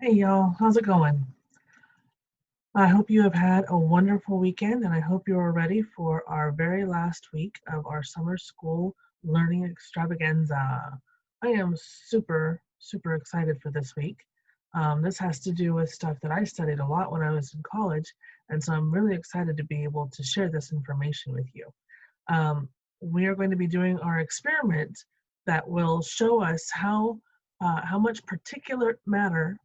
Hey y'all, how's it going? I hope you have had a wonderful weekend and I hope you are ready for our very last week of our summer school learning extravaganza. I am super excited for this week. This has to do with stuff that I studied a lot when I was in college, and so I'm really excited to be able to share this information with you. Um, we are going to be doing our experiment that will show us how much particulate matter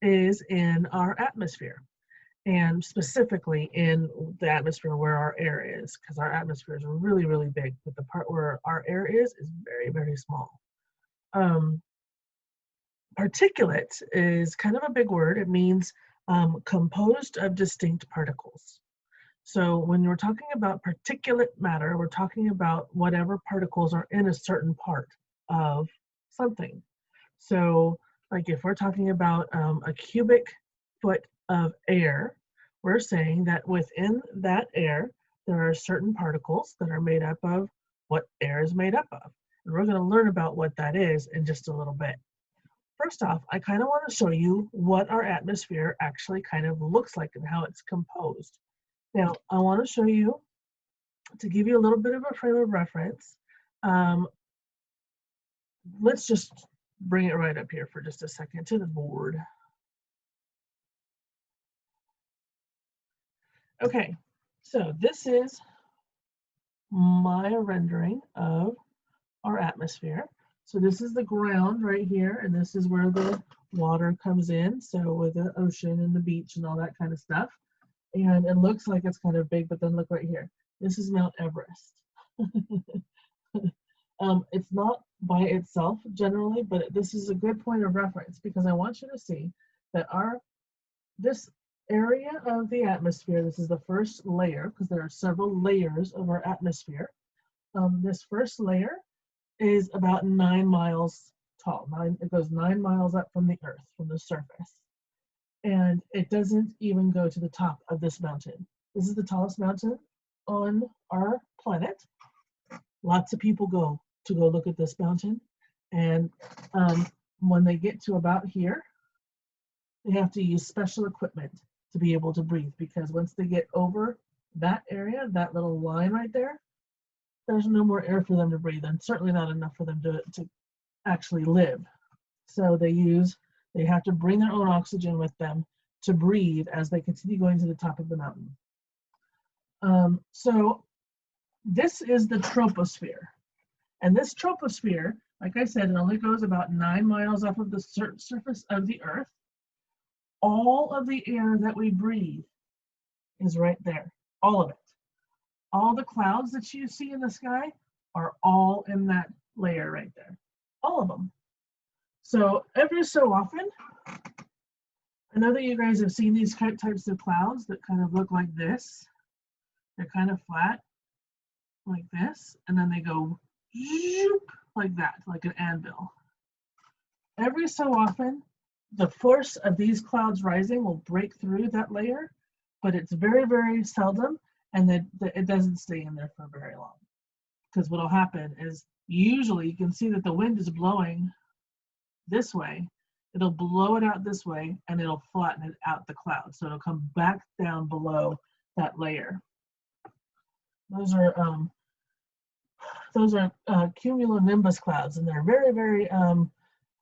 is in our atmosphere, and specifically in the atmosphere where our air is, because our atmosphere is really big, but the part where our air is very small. Um, Particulate is kind of a big word. It means composed of distinct particles. So when we're talking about particulate matter, we're talking about whatever particles are in a certain part of something. So like if we're talking about a cubic foot of air, we're saying that within that air, there are certain particles that are made up of what air is made up of. And we're going to learn about what that is in just a little bit. First off, I kind of want to show you what our atmosphere actually kind of looks like and how it's composed. Now, I want to show you, to give you a little bit of a frame of reference, um, let's just bring it right up here for just a second to the board. Okay, so this is my rendering of our atmosphere. So this is the ground right here, and this is where the water comes in. So with the ocean and the beach and all that kind of stuff. And it looks like it's kind of big, but then look right here. This is Mount Everest. It's not by itself generally, but this is a good point of reference because I want you to see that this area of the atmosphere, this is the first layer because there are several layers of our atmosphere. This first layer is about 9 miles tall. It goes 9 miles up from the earth, from the surface. And it doesn't even go to the top of this mountain. This is the tallest mountain on our planet. Lots of people go to go look at this mountain. And when they get to about here, they have to use special equipment to be able to breathe, because once they get over that area, that little line right there, there's no more air for them to breathe, and certainly not enough for them to actually live. So they have to bring their own oxygen with them to breathe as they continue going to the top of the mountain. So this is the troposphere. And this troposphere, like I said, it only goes about 9 miles off of the surface of the earth. All of the air that we breathe is right there, all of it. All the clouds that you see in the sky are all in that layer right there, all of them. So every so often, I know that you guys have seen these types of clouds that kind of look like this. They're kind of flat, like this, and then they go like that, like an anvil. Every so often, the force of these clouds rising will break through that layer, but it's very seldom, and it doesn't stay in there for very long. Because what will happen is usually you can see that the wind is blowing this way. It'll blow it out this way, and it'll flatten it out the cloud. So it'll come back down below that layer. Those are cumulonimbus clouds, and they're very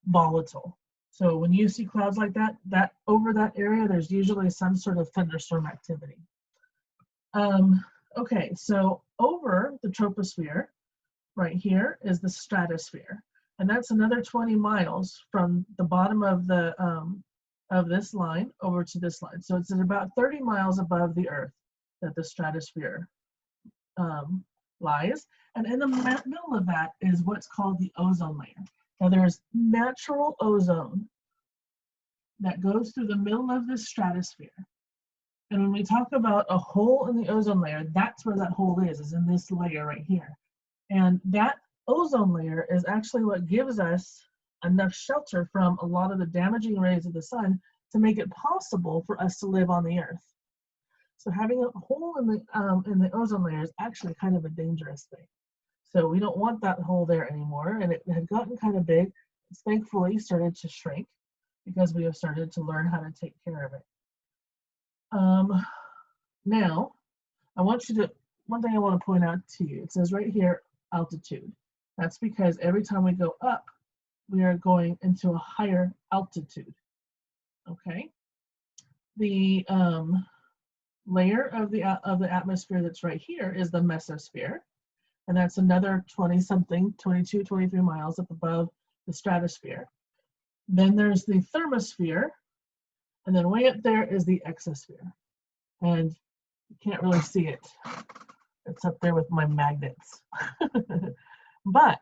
volatile. So when you see clouds like that over that area, there's usually some sort of thunderstorm activity. Okay, so over the troposphere, right here is the stratosphere, and that's another 20 miles from the bottom of this line over to this line. So it's at about 30 miles above the Earth that the stratosphere lies, and in the middle of that is what's called the ozone layer. Now there's natural ozone that goes through the middle of this stratosphere. And when we talk about a hole in the ozone layer, that's where that hole is in this layer right here. And that ozone layer is actually what gives us enough shelter from a lot of the damaging rays of the sun to make it possible for us to live on the Earth. So having a hole in the ozone layer is actually kind of a dangerous thing. So we don't want that hole there anymore, and it had gotten kind of big. It's thankfully started to shrink because we have started to learn how to take care of it. Now, one thing I want to point out to you, it says right here, altitude. That's because every time we go up, we are going into a higher altitude, okay? The layer of the atmosphere that's right here is the mesosphere, and that's another 20-something, 22, 23 miles up above the stratosphere. Then there's the thermosphere, and then way up there is the exosphere. And you can't really see it. It's up there with my magnets. But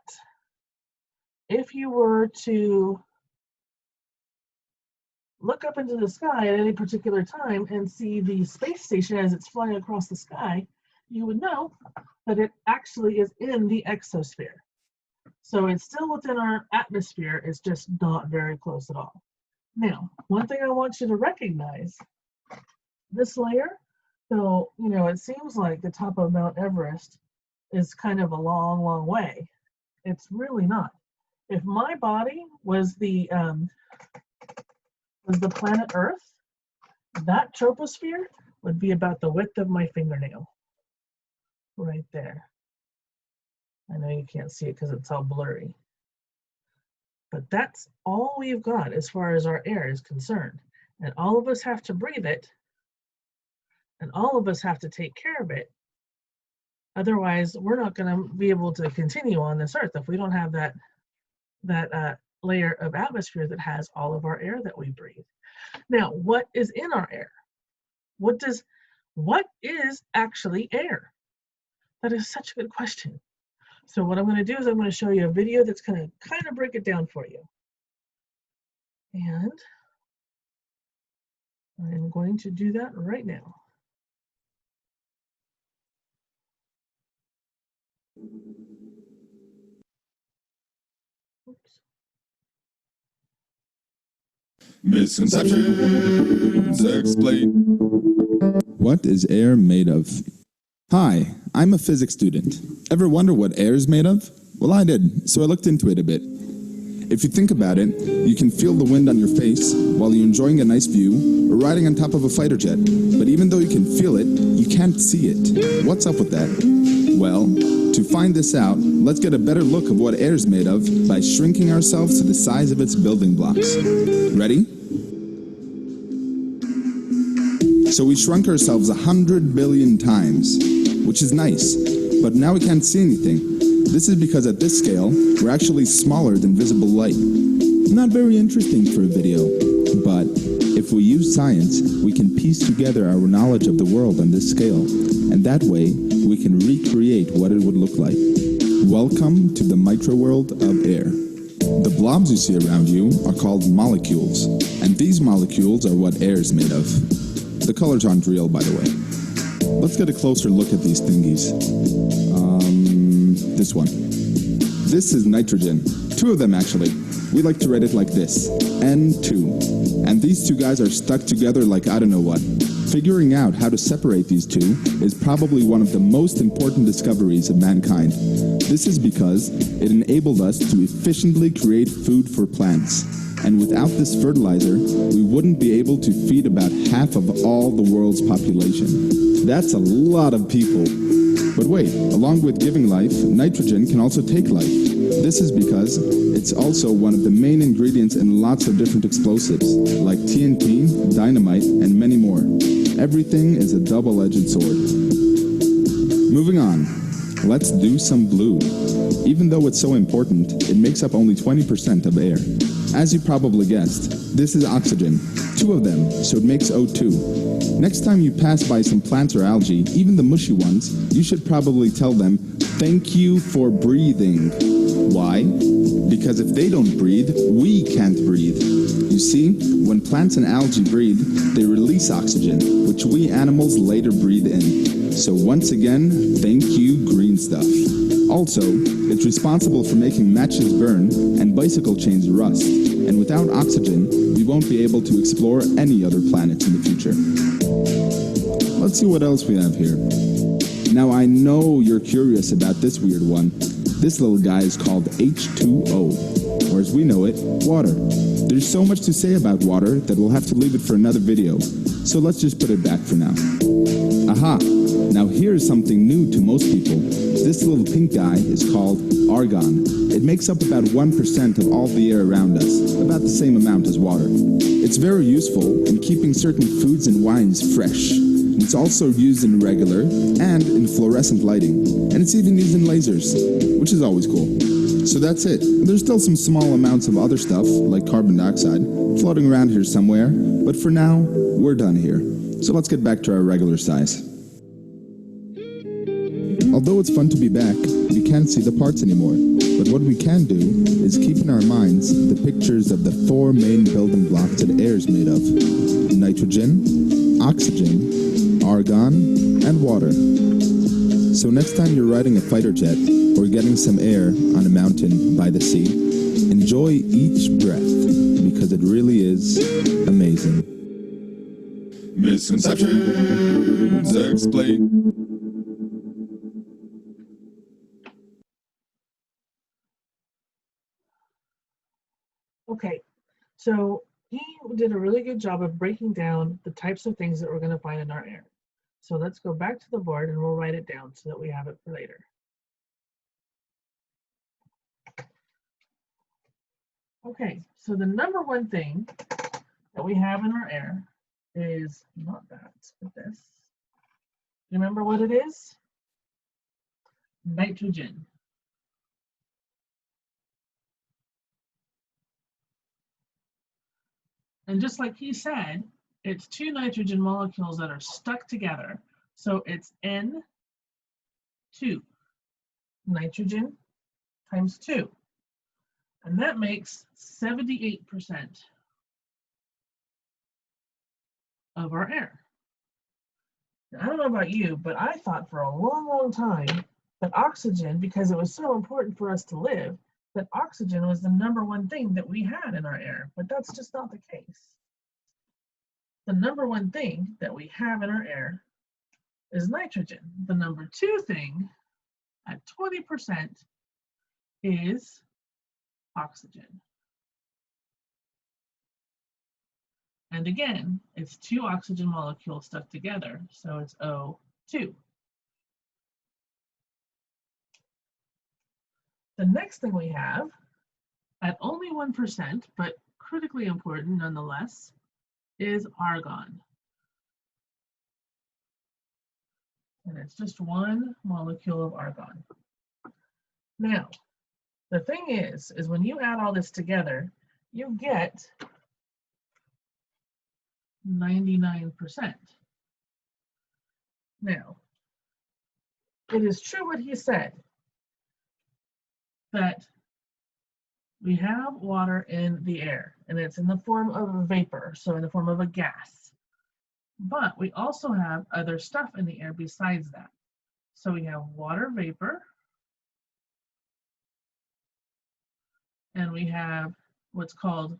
if you were to look up into the sky at any particular time and see the space station as it's flying across the sky, you would know that it actually is in the exosphere. So it's still within our atmosphere, it's just not very close at all. Now, one thing I want you to recognize, this layer, so, you know, it seems like the top of Mount Everest is kind of a long, long way. It's really not. If my body was the planet Earth, that troposphere would be about the width of my fingernail, right there. I know you can't see it because it's all blurry. But that's all we've got as far as our air is concerned. And all of us have to breathe it. And all of us have to take care of it. Otherwise, we're not going to be able to continue on this earth if we don't have that layer of atmosphere that has all of our air that we breathe. Now, what is in our air? What is actually air? That is such a good question. So what I'm going to do is I'm going to show you a video that's going to kind of break it down for you. And I'm going to do that right now. Oops. Misconceptions explain. What is air made of? Hi, I'm a physics student. Ever wonder what air is made of? Well, I did, so I looked into it a bit. If you think about it, you can feel the wind on your face while you're enjoying a nice view or riding on top of a fighter jet. But even though you can feel it, you can't see it. What's up with that? Well, to find this out, let's get a better look of what air is made of by shrinking ourselves to the size of its building blocks. Ready? So we shrunk ourselves 100 billion times, which is nice, but now we can't see anything. This is because at this scale, we're actually smaller than visible light. Not very interesting for a video, but if we use science, we can piece together our knowledge of the world on this scale, and that way, we can recreate what it would look like. Welcome to the microworld of air. The blobs you see around you are called molecules, and these molecules are what air is made of. The colors aren't real, by the way. Let's get a closer look at these thingies. This one. This is nitrogen. Two of them, actually. We like to write it like this, N2. And these two guys are stuck together like I don't know what. Figuring out how to separate these two is probably one of the most important discoveries of mankind. This is because it enabled us to efficiently create food for plants. And without this fertilizer, we wouldn't be able to feed about half of all the world's population. That's a lot of people. But wait, along with giving life, nitrogen can also take life. This is because it's also one of the main ingredients in lots of different explosives, like TNT, dynamite, and many more. Everything is a double-edged sword. Moving on, let's do some blue. Even though it's so important, it makes up only 20% of air. As you probably guessed, this is oxygen, 2 of them, so it makes O2. Next time you pass by some plants or algae, even the mushy ones, you should probably tell them, "Thank you for breathing." Why? Because if they don't breathe, we can't breathe. You see, when plants and algae breathe, they release oxygen, which we animals later breathe in. So once again, thank you, green stuff. Also, it's responsible for making matches burn and bicycle chains rust. And without oxygen, we won't be able to explore any other planets in the future. Let's see what else we have here. Now I know you're curious about this weird one. This little guy is called H2O. or as we know it, water. There's so much to say about water that we'll have to leave it for another video, so let's just put it back for now. Aha! Now here's something new to most people. This little pink guy is called argon. It makes up about 1% of all the air around us, about the same amount as water. It's very useful in keeping certain foods and wines fresh. It's also used in regular and in fluorescent lighting, and it's even used in lasers, which is always cool. So that's it. There's still some small amounts of other stuff, like carbon dioxide, floating around here somewhere, but for now, we're done here. So let's get back to our regular size. Although it's fun to be back, we can't see the parts anymore. But what we can do is keep in our minds the pictures of the 4 main building blocks that air is made of: nitrogen, oxygen, argon, and water. So next time you're riding a fighter jet or getting some air on a mountain by the sea, enjoy each breath because it really is amazing. Misconceptions explained. Okay, so he did a really good job of breaking down the types of things that we're going to find in our air. So let's go back to the board and we'll write it down so that we have it for later. Okay, so the number one thing that we have in our air is not that, but this. You remember what it is? Nitrogen. And just like he said, it's 2 nitrogen molecules that are stuck together. So it's N2, nitrogen times 2. And that makes 78% of our air. Now, I don't know about you, but I thought for a long, long time that oxygen, because it was so important for us to live, that oxygen was the number one thing that we had in our air, but that's just not the case. The number one thing that we have in our air is nitrogen. The number 2 thing at 20% is oxygen. And again, it's 2 oxygen molecules stuck together, so it's O2. The next thing we have, at only 1%, but critically important nonetheless, is argon. And it's just 1 molecule of argon. Now, the thing is when you add all this together, you get 99%. Now, it is true what he said, that we have water in the air, and it's in the form of a vapor, so in the form of a gas. But we also have other stuff in the air besides that. So we have water vapor, and we have what's called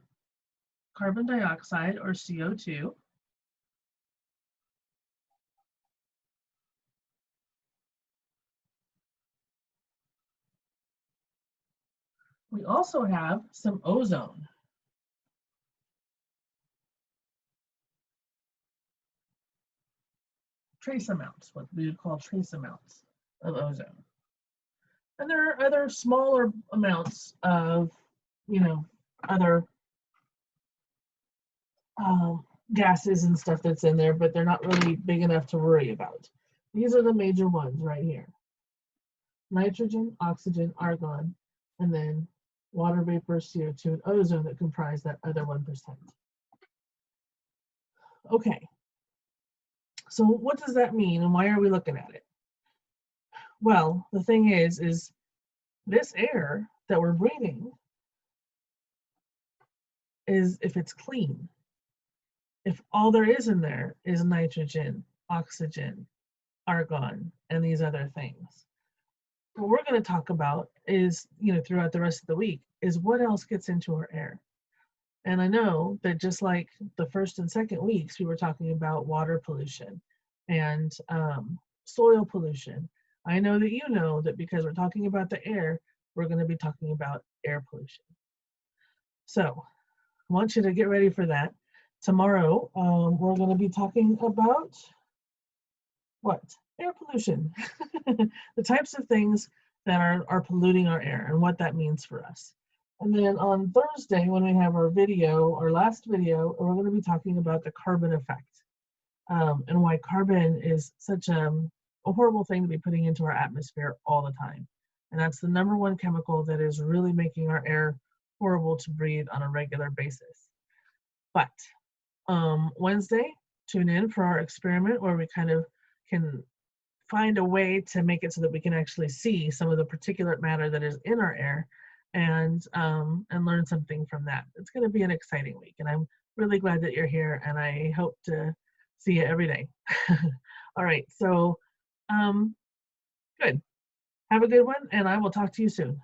carbon dioxide, or CO2. We also have some ozone. Trace amounts, what we would call trace amounts of ozone. And there are other smaller amounts of, other gases and stuff that's in there, but they're not really big enough to worry about. These are the major ones right here: nitrogen, oxygen, argon, and then water vapor, CO2, and ozone that comprise that other 1%. Okay, so what does that mean and why are we looking at it? Well, the thing is this air that we're breathing is, if it's clean, if all there is in there is nitrogen, oxygen, argon, and these other things. What we're going to talk about is, throughout the rest of the week, is what else gets into our air. And I know that just like the first and second weeks, we were talking about water pollution and soil pollution. I know that you know that because we're talking about the air, we're going to be talking about air pollution. So I want you to get ready for that. Tomorrow, we're going to be talking about what? Air pollution. The types of things that are polluting our air and what that means for us. And then on Thursday, when we have our video, our last video, we're going to be talking about the carbon effect, and why carbon is such a horrible thing to be putting into our atmosphere all the time. And that's the #1 chemical that is really making our air horrible to breathe on a regular basis. But Wednesday, tune in for our experiment where we kind of can find a way to make it so that we can actually see some of the particulate matter that is in our air, and learn something from that. It's going to be an exciting week, and I'm really glad that you're here, and I hope to see you every day. All right, so good. Have a good one, and I will talk to you soon.